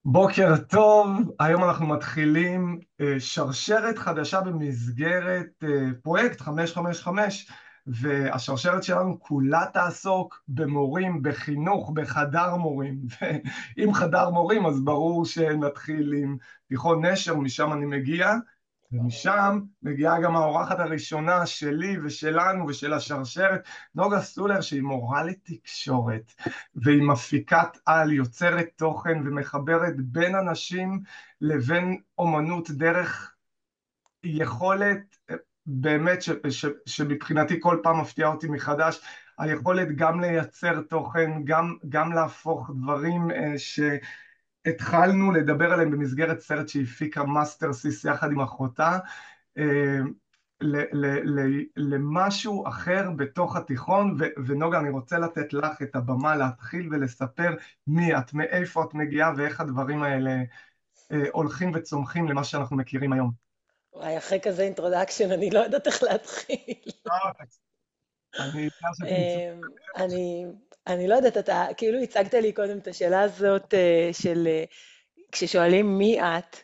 בוקר טוב, היום אנחנו מתחילים שרשרת חדשה במסגרת פרויקט 555, והשרשרת שלנו כולה תעסוק במורים, בחינוך, בחדר מורים. ואם חדר מורים אז ברור שנתחיל עם תיכון נשר, משם אני מגיע, ומשם מגיעה גם האורחת הראשונה שלי ושלנו ושל השרשרת, נוגה סולר, שהיא מורה לתקשורת. והיא מפיקת על, יוצרת תוכן ומחברת בין אנשים לבין אומנות דרך יכולת באמת שמבחינתי כל פעם מפתיעה אותי מחדש, היכולת גם לייצר תוכן, גם להפוך דברים שהתחלנו לדבר עליהם במסגרת סרט שהפיקה מאסטרסיס יחד עם אחותה, אה, למשהו אחר בתוך התיכון. ונוגה, אני רוצה לתת לך את הבמה להתחיל ולספר מי את, מאיפה את מגיעה ואיך הדברים האלה הולכים וצומחים למה שאנחנו מכירים היום. וואי, אחרי כזה אינטרודקשן, אני לא יודעת איך להתחיל. אני יודע שתמצאי. אמ, אני, אני לא יודעת, אתה כאילו הצגת לי קודם את השאלה הזאת של כששואלים מי את,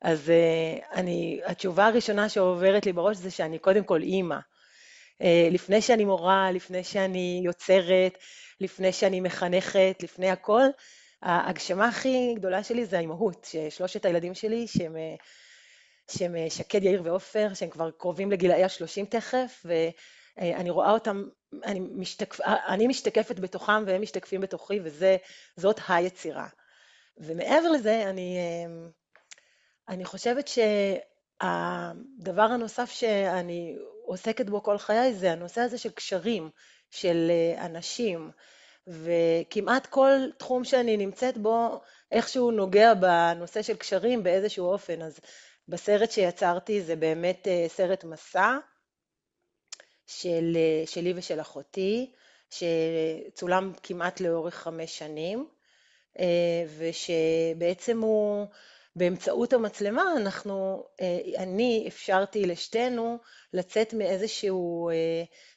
אז התשובה הראשונה שעוברת לי בראש זה שאני קודם כל אימא. לפני שאני מורה, לפני שאני יוצרת, לפני שאני מחנכת, לפני הכל, ההגשמה הכי גדולה שלי זה האימהות, ששלושת הילדים שלי, שהם שקד, יאיר ועופר, שהם כבר קרובים לגילאי ה-30 תכף, ואני רואה אותם, אני משתקפת בתוכם והם משתקפים בתוכי, וזאת היצירה. ומעבר לזה, אני חושבת שהדבר הנוסף שאני עוסקת בו כל חיי זה הנושא הזה של קשרים, של אנשים, וכמעט כל תחום שאני נמצאת בו איכשהו נוגע בנושא של קשרים באיזשהו אופן. אז בסרט שיצרתי זה באמת סרט מסע שלי ושל אחותי, שצולם כמעט לאורך 5 שנים, ושבעצם הוא, באמצעות המצלמה, אני אפשרתי לשתינו לצאת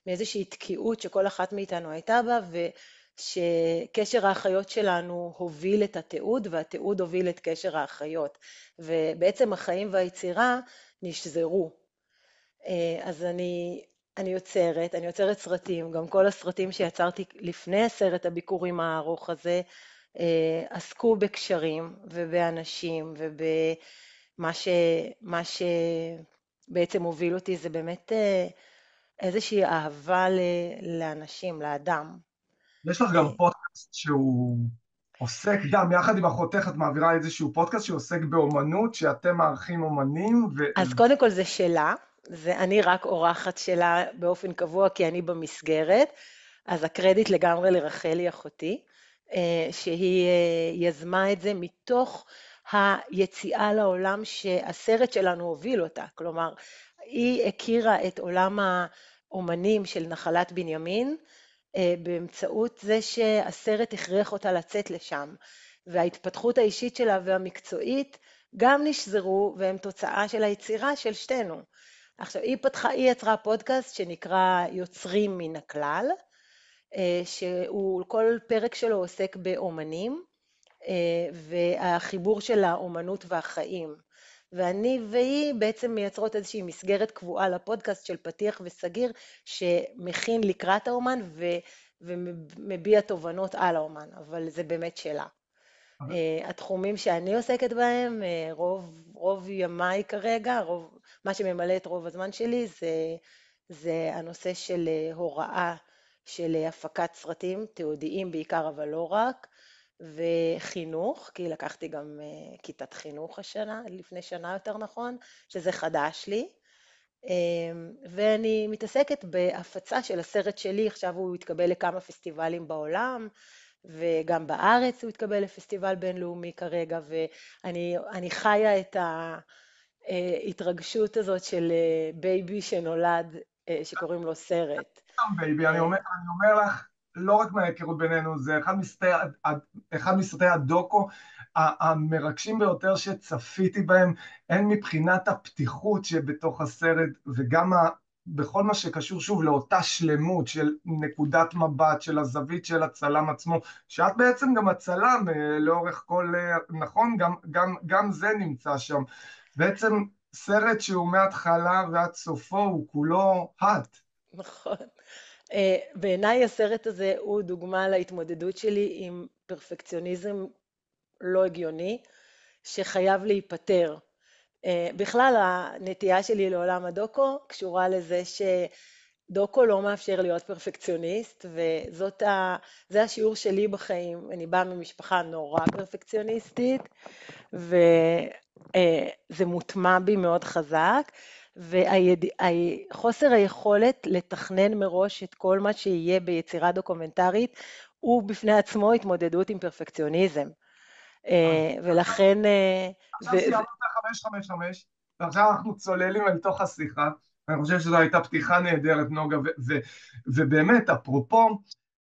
מאיזושהי תקיעות שכל אחת מאיתנו הייתה בה, ושקשר האחיות שלנו הוביל את התיעוד, והתיעוד הוביל את קשר האחיות, ובעצם החיים והיצירה נשזרו. אז אני יוצרת סרטים, גם כל הסרטים שיצרתי לפני הסרט הביקורים הארוך הזה, עסקו בקשרים ובאנשים, מה שבעצם הוביל אותי זה באמת איזושהי אהבה לאנשים, לאדם. יש לך גם פודקאסט שהוא עוסק, גם יחד עם אחותך את מעבירה איזשהו פודקאסט שעוסק באומנות, שאתם מארחים אומנים, אז קודם כל זה שלה, אני רק אורחת שלה באופן קבוע כי אני במסגרת, אז הקרדיט לגמרי לרחלי אחותי, שהיא יזמה את זה מתוך היציאה לעולם שהסרט שלנו הוביל אותה. כלומר, היא הכירה את עולם האומנים של נחלת בנימין, באמצעות זה שהסרט הכריח אותה לצאת לשם, וההתפתחות האישית שלה והמקצועית גם נשזרו, והם תוצאה של היצירה של שתינו. עכשיו, היא יצרה פודקאסט שנקרא יוצרים מן הכלל, כל פרק שלו עוסק באומנים, והחיבור של האומנות והחיים. ואני והיא בעצם מייצרות איזושהי מסגרת קבועה לפודקאסט של פתיח וסגיר, שמכין לקראת האומן ומביע תובנות על האומן, אבל זה באמת שלה. התחומים שאני עוסקת בהם, רוב ימיי כרגע, מה שממלא את רוב הזמן שלי, זה הנושא של הוראה של הפקת סרטים תיעודיים בעיקר, אבל לא רק, וחינוך, כי לקחתי גם כיתת חינוך השנה, לפני שנה יותר נכון, שזה חדש לי. ואני מתעסקת בהפצה של הסרט שלי, עכשיו הוא התקבל לכמה פסטיבלים בעולם, וגם בארץ הוא התקבל לפסטיבל בינלאומי כרגע, ואני חיה את ההתרגשות הזאת של בייבי שנולד, שקוראים לו סרט. בייבי, אני אומר לך, לא רק מההיכרות בינינו, זה אחד מסרטי הדוקו המרגשים ביותר שצפיתי בהם, הן מבחינת הפתיחות שבתוך הסרט, וגם בכל מה שקשור שוב לאותה שלמות של נקודת מבט, של הזווית של הצלם עצמו, שאת בעצם גם הצלם לאורך כל, נכון, גם זה נמצא שם. בעצם סרט שהוא מההתחלה ועד סופו הוא כולו את. נכון. בעיניי הסרט הזה הוא דוגמה להתמודדות שלי עם פרפקציוניזם לא הגיוני, שחייב להיפטר. בכלל, הנטייה שלי לעולם הדוקו קשורה לזה שדוקו לא מאפשר להיות פרפקציוניסט, וזה השיעור שלי בחיים. אני באה ממשפחה נורא פרפקציוניסטית, וזה מוטמע בי מאוד חזק, וחוסר היכולת לתכנן מראש את כל מה שיהיה ביצירה דוקומנטרית, הוא בפני עצמו התמודדות עם פרפקציוניזם. אז ולכן עכשיו סיימנו את ה-555, ועכשיו אנחנו צוללים אל תוך השיחה. אני חושב שזו הייתה פתיחה נהדרת, נוגה, ובאמת, אפרופו,